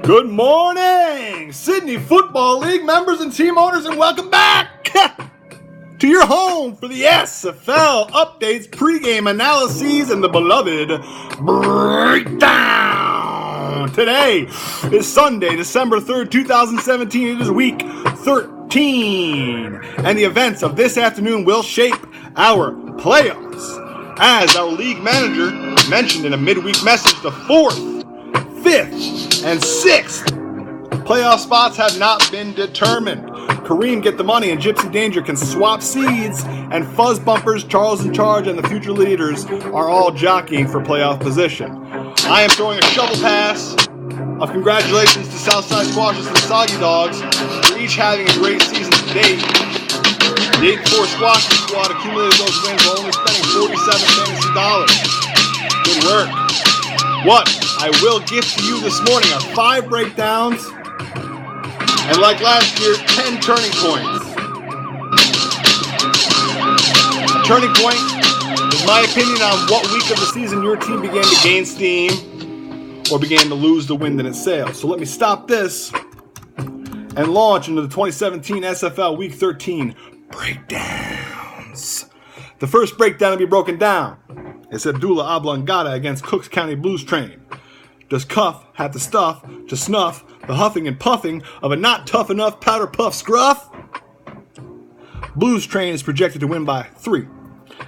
Good morning, Sydney Football League members and team owners, and welcome back to your home for the SFL updates, pregame analyses, and the beloved breakdown. Today is Sunday, December 3rd, 2017. It is week 13, and the events of this afternoon will shape our playoffs. As our league manager mentioned in a midweek message, the 4th, 5th, and 6th playoff spots have not been determined. Kareem Get the Money and Gypsy Danger can swap seeds, and Fuzz Bumpers, Charles in Charge, and the future leaders are all jockeying for playoff position. I am throwing a shovel pass of congratulations to Southside Squashers and Soggy Dogs for each having a great season to date. The 8-4 Squashers squad accumulated those wins while only spending $47 fantasy dollars. Good work. What I will give to you this morning are 5 breakdowns, and like last year, 10 turning points. A turning point is my opinion on what week of the season your team began to gain steam or began to lose the wind in its sails. So let me stop this and launch into the 2017 SFL Week 13 breakdowns. The first breakdown to be broken down is Abdullah Oblongata against Cooks County Blues Train. Does Cuff have the stuff to snuff the huffing and puffing of a not tough enough powder puff scruff? Blues Train is projected to win by 3.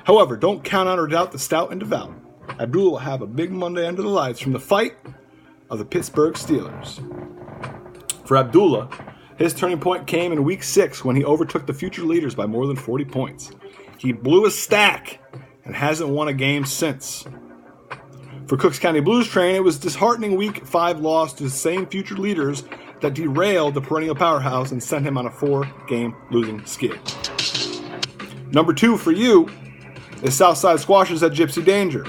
However, don't count on or doubt the stout and devout. Abdullah will have a big Monday under the lights from the fight of the Pittsburgh Steelers. For Abdullah, his turning point came in Week 6 when he overtook the future leaders by more than 40 points. He blew a stack and hasn't won a game since. For Cooks County Blues Train, it was disheartening Week 5 loss to the same future leaders that derailed the perennial powerhouse and sent him on a 4-game losing skid. Number 2 for you is Southside Squashers at Gypsy Danger.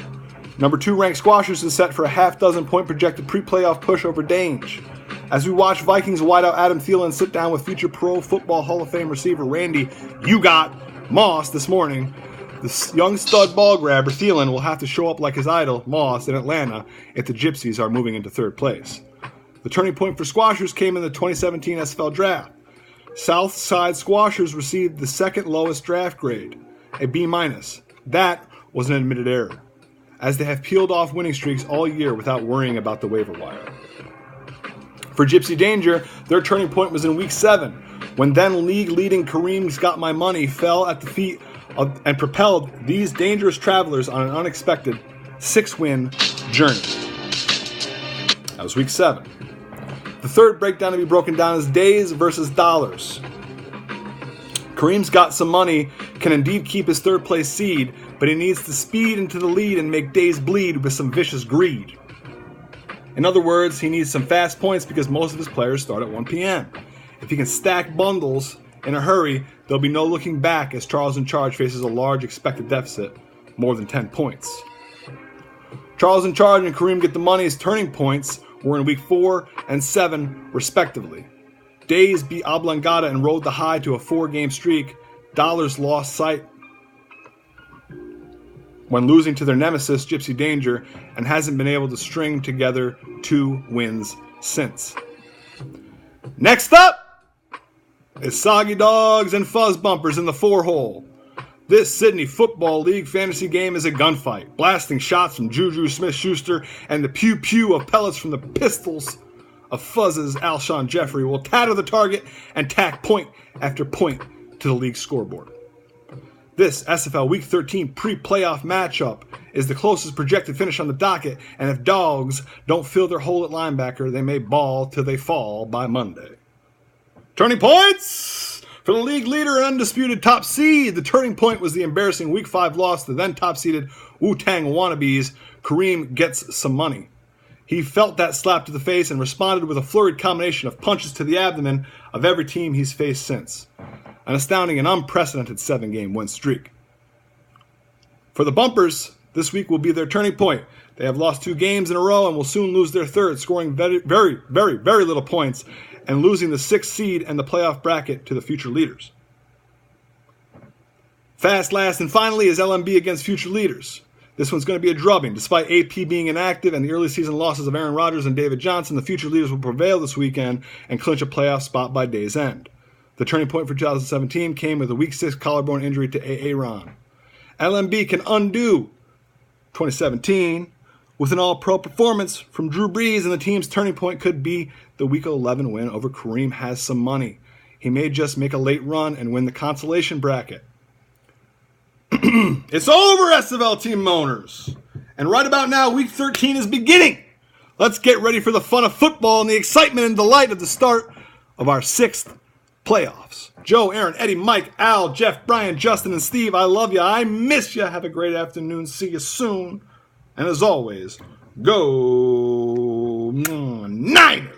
Number 2 ranked Squashers is set for a half-dozen point projected pre-playoff push over Dange. As we watch Vikings wideout Adam Thielen sit down with future Pro Football Hall of Fame receiver Randy "You Got" Moss this morning, the young stud ball grabber Thielen will have to show up like his idol, Moss, in Atlanta if the Gypsies are moving into 3rd place. The turning point for Squashers came in the 2017 SFL Draft. Southside Squashers received the 2nd lowest draft grade, a B-. That was an admitted error, as they have peeled off winning streaks all year without worrying about the waiver wire. For Gypsy Danger, their turning point was in Week 7, when then league-leading Kareem's Got My Money fell at the feet and propelled these dangerous travelers on an unexpected 6-win journey. That was Week 7. The third breakdown to be broken down is days versus dollars. Kareem's Got Some Money can indeed keep his 3rd place seed, but he needs to speed into the lead and make days bleed with some vicious greed. In other words, he needs some fast points because most of his players start at 1 p.m. If he can stack bundles in a hurry, there'll be no looking back as Charles in Charge faces a large expected deficit, more than 10 points. Charles in Charge and Kareem Get the Money's turning points were in Week 4 and 7, respectively. Days beat Oblongata and rode the high to a 4-game streak. Dollars lost sight when losing to their nemesis, Gypsy Danger, and hasn't been able to string together 2 wins since. Next up is Soggy Dogs and Fuzz Bumpers in the 4-hole. This Sydney Football League fantasy game is a gunfight, blasting shots from Juju Smith-Schuster and the pew-pew of pellets from the pistols of Fuzz's Alshon Jeffrey will tatter the target and tack point after point to the league scoreboard. This SFL Week 13 pre-playoff matchup is the closest projected finish on the docket, and if Dogs don't fill their hole at linebacker, they may ball till they fall by Monday. Turning points! For the league leader and undisputed top seed, the turning point was the embarrassing Week 5 loss to the then top-seeded Wu-Tang wannabes. Kareem Gets Some Money. He felt that slap to the face and responded with a flurried combination of punches to the abdomen of every team he's faced since. An astounding and unprecedented 7-game win streak. For the Bumpers, this week will be their turning point. They have lost 2 games in a row and will soon lose their 3rd, scoring very, very, very, very little points and losing the 6th seed and the playoff bracket to the future leaders. Fast last and finally is LMB against future leaders. This one's going to be a drubbing. Despite AP being inactive and the early season losses of Aaron Rodgers and David Johnson, the future leaders will prevail this weekend and clinch a playoff spot by day's end. The turning point for 2017 came with a Week 6 collarbone injury to Aaron. LMB can undo 2017 with an all-pro performance from Drew Brees, and the team's turning point could be the Week 11 win over Kareem Has Some Money. He may just make a late run and win the consolation bracket. It's over, SFL team owners. And right about now, Week 13 is beginning. Let's get ready for the fun of football and the excitement and delight of the start of our 6th playoffs. Joe, Aaron, Eddie, Mike, Al, Jeff, Brian, Justin, and Steve, I love you. I miss you. Have a great afternoon. See you soon. And as always, go Niners!